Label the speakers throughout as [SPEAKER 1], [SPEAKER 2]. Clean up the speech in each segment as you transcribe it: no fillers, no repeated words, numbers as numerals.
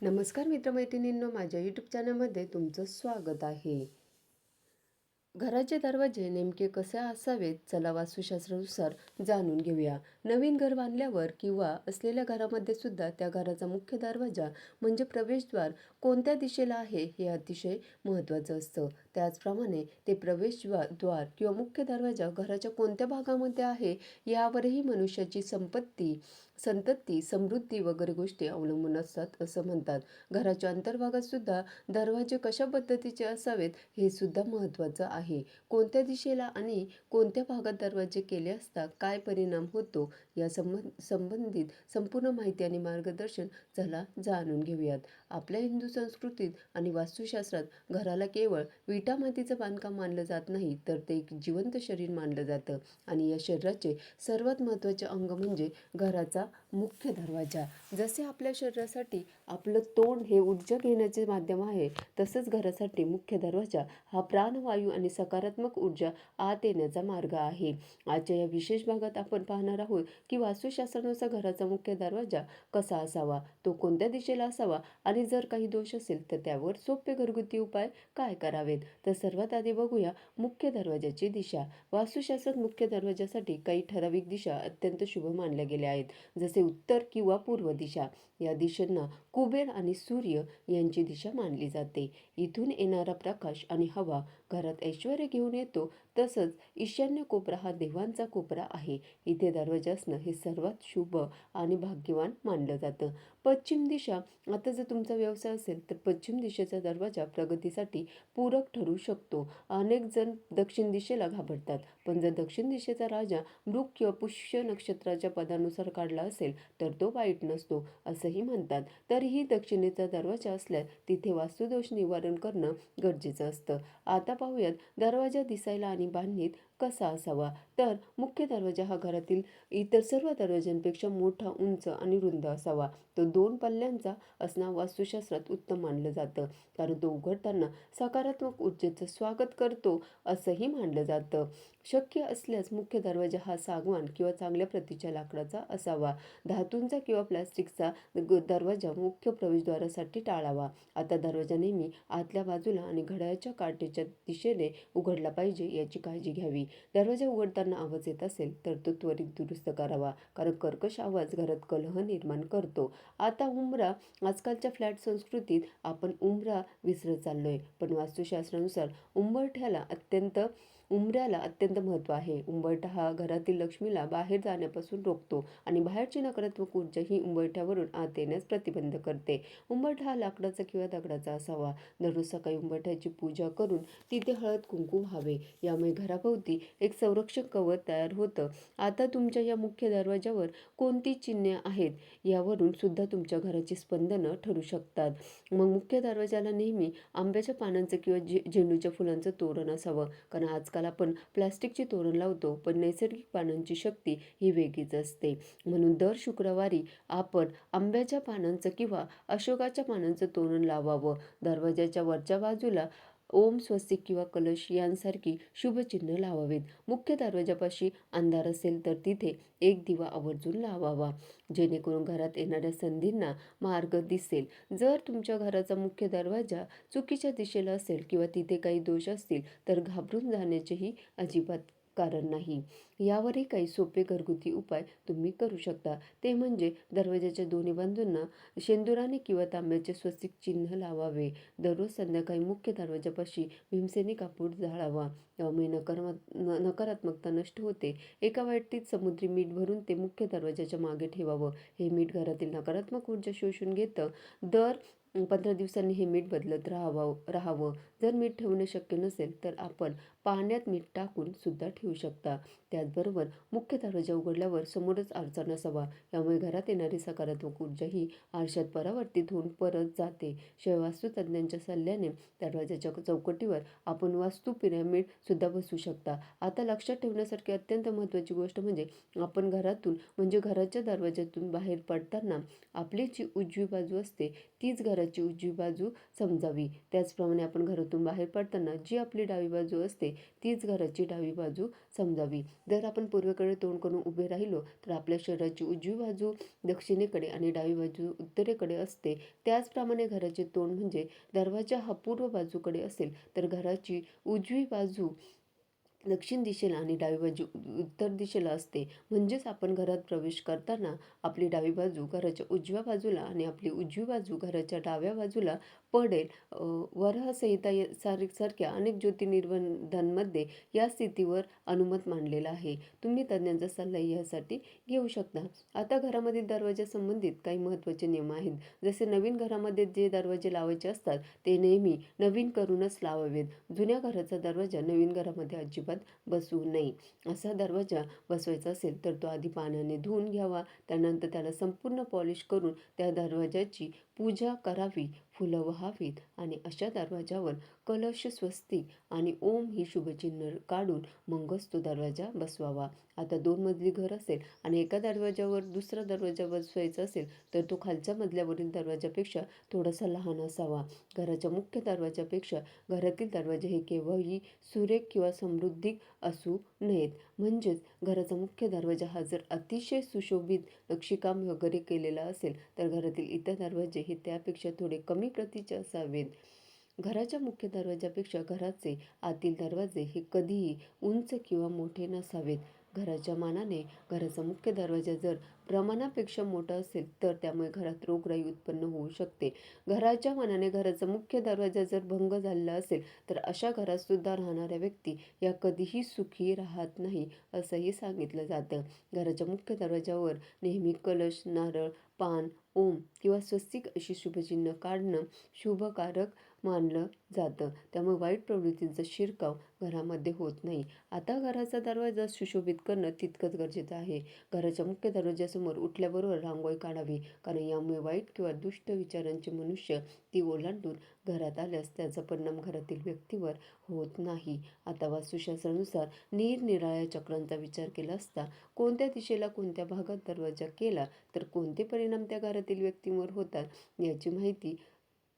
[SPEAKER 1] नमस्कार मित्रमैत्रिणींनो, माझ्या यूट्यूब चॅनलमध्ये तुमचं स्वागत आहे. घराचे दरवाजे नेमके कसे असावेत, चला वास्तुशास्त्रानुसार जाणून घेऊया. नवीन घर बांधल्यावर किंवा असलेल्या घरामध्ये सुद्धा त्या घराचा मुख्य दरवाजा म्हणजे प्रवेशद्वार कोणत्या दिशेला आहे हे अतिशय महत्त्वाचं असतं. त्याचप्रमाणे ते प्रवेशद्वार किंवा मुख्य दरवाजा घराच्या कोणत्या भागामध्ये आहे यावरही मनुष्याची संतती, समृद्धी वगैरे गोष्टी अवलंबून असतात असं म्हणतात. घराच्या अंतर्भागात सुद्धा दरवाजे कशा पद्धतीचे असावेत हे सुद्धा महत्त्वाचं आहे. कोणत्या दिशेला आणि कोणत्या भागात दरवाजे केले असता काय परिणाम होतो या संबंधित संपूर्ण माहिती आणि मार्गदर्शन चला जाणून घेऊयात. आपल्या हिंदू संस्कृतीत आणि वास्तुशास्त्रात घराला केवळ विटा मातीचं बांधकाम मानलं जात नाही, तर ते एक जिवंत शरीर मानलं जातं आणि या शरीराचे सर्वात महत्त्वाचे अंग म्हणजे घराचा मुख्य दरवाजा. जसे आपल्या शरीरासाठी आपलं तोंड हे ऊर्जा घेण्याचे माध्यम आहे, तसंच घरासाठी मुख्य दरवाजा हा प्राणवायू आणि सकारात्मक ऊर्जा आत येण्याचा मार्ग आहे. आजच्या या विशेष भागात आपण पाहणार आहोत की वास्तुशास्त्रानुसार घराचा मुख्य दरवाजा कसा असावा, तो कोणत्या दिशेला असावा आणि जर काही दोष असेल तर त्यावर सोपे घरगुती उपाय काय करावेत. तर सर्वात आधी बघूया मुख्य दरवाजाची दिशा. वास्तुशास्त्रात मुख्य दरवाजासाठी काही ठराविक दिशा अत्यंत शुभ मानल्या गेल्या आहेत. जसे उत्तर किंवा पूर्व दिशा. या दिशांना कुबेर आणि सूर्य यांची दिशा मानली जाते. इथून येणारा प्रकाश आणि हवा घरात ऐश्वर्य घेऊन येतो. तसंच ईशान्य कोपरा हा देवांचा कोपरा आहे. इथे दरवाजा असणं हे सर्वात शुभ आणि भाग्यवान मानलं जातं. पश्चिम दिशा. आता जर तुमचा व्यवसाय असेल तर पश्चिम दिशेचा दरवाजा प्रगतीसाठी पूरक ठरू शकतो. अनेक जण दक्षिण दिशेला घाबरतात, पण जर दक्षिण दिशेचा राजा मृग किंवा पुष्य नक्षत्राच्या पदानुसार काढला असेल तर तो वाईट नसतो असंही म्हणतात. तरीही दक्षिणेचा दरवाजा असल्यास तिथे वास्तुदोष निवारण करणं गरजेचं असतं. आता पाहूयात दरवाजा दिसायला आणि बांधणीत कसा असावा. तर मुख्य दरवाजा हा घरातील इतर सर्व दरवाजांपेक्षा मोठा, उंच आणि रुंद असावा. तो 2 पल्ल्यांचा असणं वास्तुशास्त्रात उत्तम मानलं जातं, कारण तो उघडताना सकारात्मक ऊर्जेचं स्वागत करतो असंही मानलं जातं. शक्य असल्यास मुख्य दरवाजा हा सागवान किंवा चांगल्या प्रतीच्या लाकडाचा असावा. धातूंचा किंवा प्लास्टिकचा दरवाजा मुख्य प्रवेशद्वारासाठी टाळावा. आता दरवाजा नेहमी आतल्या बाजूला आणि घड्याळाच्या काटेच्या दिशेने उघडला पाहिजे याची काळजी घ्यावी. दरवाजा उघडताना आवाज येत असेल तर तो त्वरित दुरुस्त करावा, कारण कर्कश आवाज घरात कलह निर्माण करतो. आता उंबरा. आजकालच्या फ्लॅट संस्कृतीत आपण उंबरा विसरत चाललोय, पण वास्तुशास्त्रानुसार उंबऱ्याला अत्यंत महत्त्व आहे. उंबरठा हा घरातील लक्ष्मीला बाहेर जाण्यापासून रोखतो आणि बाहेरची नकारात्मक ऊर्जा ही उंबरठ्यावरून आत येण्यास प्रतिबंध करते. उंबरठा हा लाकडाचा किंवा दगडाचा असावा. दररोज सकाळी उंबरठ्याची पूजा करून तिथे हळद कुंकू व्हावे. यामुळे घराभोवती एक संरक्षक कवच तयार होतं. आता तुमच्या या मुख्य दरवाजावर कोणती चिन्हे आहेत यावरून सुद्धा तुमच्या घराची स्पंदनं ठरू शकतात. मग मुख्य दरवाजाला नेहमी आंब्याच्या पानांचं किंवा झेंडूच्या फुलांचं तोरण असावं, कारण आजकाल आपण प्लास्टिकची तोरण लावतो, पण नैसर्गिक पानांची शक्ती ही वेगळीच असते. म्हणून दर शुक्रवारी आपण आंब्याच्या पानांचं किंवा अशोकाच्या पानांचं तोरण लावावं. दरवाजाच्या वरच्या बाजूला ओम, स्वस्तिक किंवा कलश यांसारखी शुभचिन्ह लावावीत. मुख्य दरवाजापाशी अंधार असेल तर तिथे एक दिवा आवर्जून लावावा, जेणेकरून घरात येणाऱ्या संधींना मार्ग दिसेल. जर तुमच्या घराचा मुख्य दरवाजा चुकीच्या दिशेला असेल किंवा तिथे काही दोष असतील तर घाबरून जाण्याचेही अजिबात कारण नाही. यावरही काही सोपे घरगुती उपाय तुम्ही करू शकता. ते म्हणजे दरवाजाच्या दोन्ही बाजूंना शेंदुराने किंवा तांब्याचे स्वस्तिक चिन्ह लावावे. दररोज संध्याकाळी मुख्य दरवाजापाशी भीमसेनी कापूर जाळावा. यामुळे नकारात्मकता नष्ट होते. एका वाटीत समुद्री मीठ भरून ते मुख्य दरवाजाच्या मागे ठेवावं. हे मीठ घरातील नकारात्मक ऊर्जा शोषून घेतं. दर 15 दिवसांनी हे मीठ बदलत राहावं. जर मीठ ठेवणे शक्य नसेल तर आपण पाण्यात मीठ टाकून सुद्धा ठेवू शकता. त्याचबरोबर मुख्य दरवाजा उघडल्यावर समोरच आरसा नसावा. यामुळे घरात येणारी सकारात्मक ऊर्जा ही आरशात परावर्तित होऊन परत जाते. शिवाय वास्तुतज्ञांच्या सल्ल्याने दरवाजाच्या चौकटीवर आपण वास्तू पिरॅमिड सुद्धा बसवू शकता. आता लक्षात ठेवण्यासारखी अत्यंत महत्त्वाची गोष्ट म्हणजे आपण घरातून म्हणजे घराच्या दरवाजातून बाहेर पडताना आपली जी उजवी बाजू असते तीच घराची उजवी बाजू समजावी. त्याचप्रमाणे आपण घरातून बाहेर पडताना जी आपली डावी बाजू असते तीच घराची डावी बाजू समजावी. जर आपण पूर्वेकडे तोंड करून उभे राहिलो तर आपल्या शरीराची उजवी बाजू दक्षिणेकडे आणि डावी बाजू उत्तरेकडे असते. त्याचप्रमाणे घराचे तोंड म्हणजे दरवाजा हा पूर्व बाजूकडे असेल तर घराची उजवी बाजू दक्षिण दिशेला आणि डावी बाजू उत्तर दिशेला असते. म्हणजेच आपण घरात प्रवेश करताना आपली डावी बाजू घराच्या उजव्या बाजूला आणि आपली उजवी बाजू घराच्या डाव्या बाजूला पडेल. वराह संहिता सारख्या अनेक ज्योतिर्निबंधांमध्ये या स्थितीवर अनुमत मांडलेला आहे. तुम्ही तज्ज्ञांचा सल्ला यासाठी घेऊ शकता. आता घरामधील दरवाजा संबंधित काही महत्त्वाचे नियम आहेत. जसे नवीन घरामध्ये जे दरवाजे लावायचे असतात ते नेहमी नवीन करूनच लावावेत. जुन्या घराचा दरवाजा नवीन घरामध्ये अजिबात बसवू नये. असा दरवाजा बसवायचा असेल तर तो आधी पाण्याने धुवून घ्यावा. त्यानंतर त्याला संपूर्ण पॉलिश करून त्या दरवाजाची पूजा करावी, फुलं वहावीत आणि अशा दरवाजावर कलश, स्वस्तिक आणि ओम ही शुभचिन्ह काढून मगच तो दरवाजा बसवावा. आता 2 मजली घर असेल आणि एका दरवाजावर दुसरा दरवाजा बसवायचा असेल तर तो खालच्या मजल्यावरील दरवाजापेक्षा थोडासा लहान असावा. घराच्या मुख्य दरवाजापेक्षा घरातील दरवाजे हे केव्हाही सुरेख किंवा समृद्धिक असू नयेत. म्हणजेच घराचा मुख्य दरवाजा हा जर अतिशय सुशोभित नक्षीकाम वगैरे केलेला असेल तर घरातील इतर दरवाजे हे त्यापेक्षा थोडे कमी प्रतीचे असावेत. घराच्या मुख्य दरवाजापेक्षा घराचे आतील दरवाजे हे कधीही उंच किंवा मोठे नसावेत. घराच्या मानाने घराचा मुख्य दरवाजा जर प्रमाणापेक्षा मोठा असेल तर त्यामुळे घरात रोगराई उत्पन्न होऊ शकते. घराच्या मानाने घराचा मुख्य दरवाजा जर भंग झालेला असेल तर अशा घरात सुद्धा राहणाऱ्या व्यक्ती या कधीही सुखी राहत नाही असंही सांगितलं जातं. घराच्या मुख्य दरवाजावर नेहमी कलश, नारळ, पान, ओम किंवा स्वस्तिक अशी शुभचिन्ह काढणं शुभकारक मानलं जातं. त्यामुळे वाईट प्रवृत्तींचा शिरकाव घरामध्ये होत नाही. आता घराचा दरवाजा सुशोभित करणं तितकंच गरजेचं आहे. घराच्या मुख्य दरवाजासमोर उठल्याबरोबर रांगोळी काढावी, कारण यामुळे वाईट किंवा दुष्ट विचारांचे मनुष्य ती ओलांडून घरात आल्यास त्याचा परिणाम घरातील व्यक्तीवर होत नाही. आता वास्तुशास्त्रानुसार निरनिराळ्या चक्रांचा विचार केला असता कोणत्या दिशेला कोणत्या भागात दरवाजा केला तर कोणते परिणाम त्या घरातील व्यक्तींवर होतात याची माहिती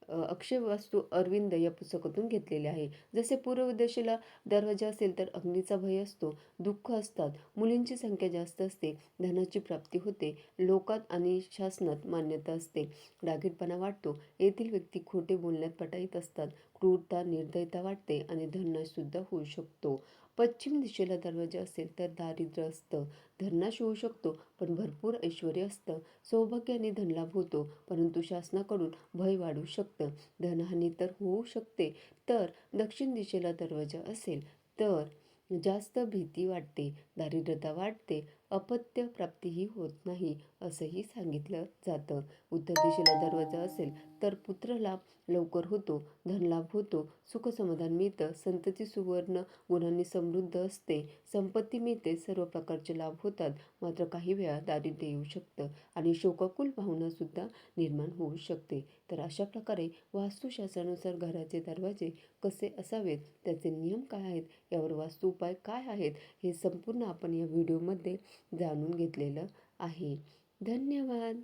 [SPEAKER 1] अक्षय वास्तू अरविंद या पुस्तकातून घेतलेले आहे. जसे पूर्व दिशेला दरवाजा असेल तर अग्नीचा भय असतो, दुःख असतात, मुलींची संख्या जास्त असते, धनाची प्राप्ती होते, लोकात आणि शासनात मान्यता असते, रागीटपणा वाटतो, येथील व्यक्ती खोटे बोलण्यात पटाईत असतात, क्रूरता, निर्दयता वाटते आणि धननाश सुद्धा होऊ शकतो. पश्चिम दिशेला दरवाजा असेल तर दारिद्र्य असतं, धननाश होऊ शकतो पण भरपूर ऐश्वर असतं, सौभाग्य आणि धनलाभ होतो परंतु शासनाकडून भय वाढू शकतं, धनहानी तर होऊ शकते. तर दक्षिण दिशेला दरवाजा असेल तर जास्त भीती वाटते, दारिद्र्यता वाढते, अपत्य प्राप्तीही होत नाही असंही सांगितलं जातं. उत्तर दिशेला दरवाजा असेल तर पुत्रलाभ लवकर होतो, धनलाभ होतो, सुखसमाधान मिळतं, संतती सुवर्ण गुणांनी समृद्ध असते, संपत्ती मिळते, सर्व प्रकारचे लाभ होतात. मात्र काही वेळा दारिद्र्य येऊ शकतं आणि शोकाकुल भावना सुद्धा निर्माण होऊ शकते. तर अशा प्रकारे वास्तुशास्त्रानुसार घराचे दरवाजे कसे असावेत, त्याचे नियम काय आहेत, यावर वास्तु उपाय काय आहेत हे संपूर्ण आपण या व्हिडिओमध्ये जाणून घेतलेलं आहे. धन्यवाद.